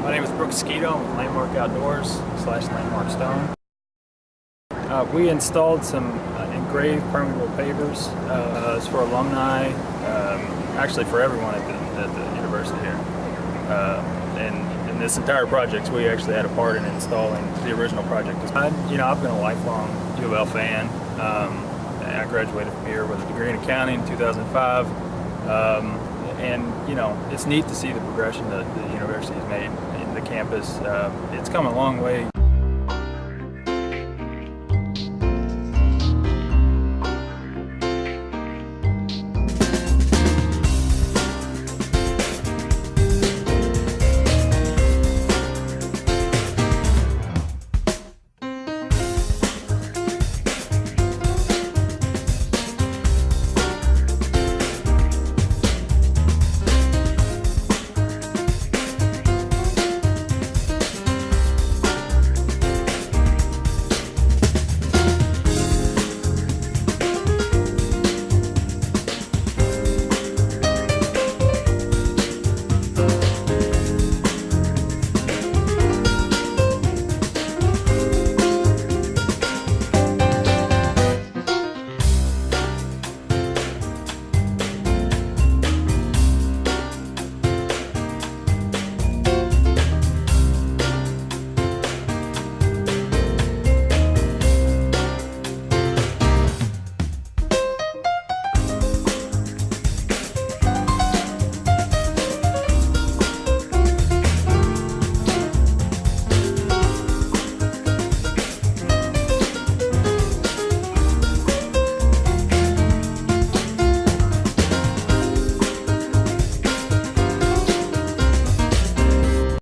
My name is Brooks Skeeto. I'm with Landmark Outdoors / Landmark Stone. We installed some engraved permeable pavers. It's for alumni, actually for everyone at the university here. And in this entire project, we actually had a part in installing the original project. I've been a lifelong UofL fan. I graduated from here with a degree in accounting in 2005. And it's neat to see the progression that the university has made in the campus. It's come a long way.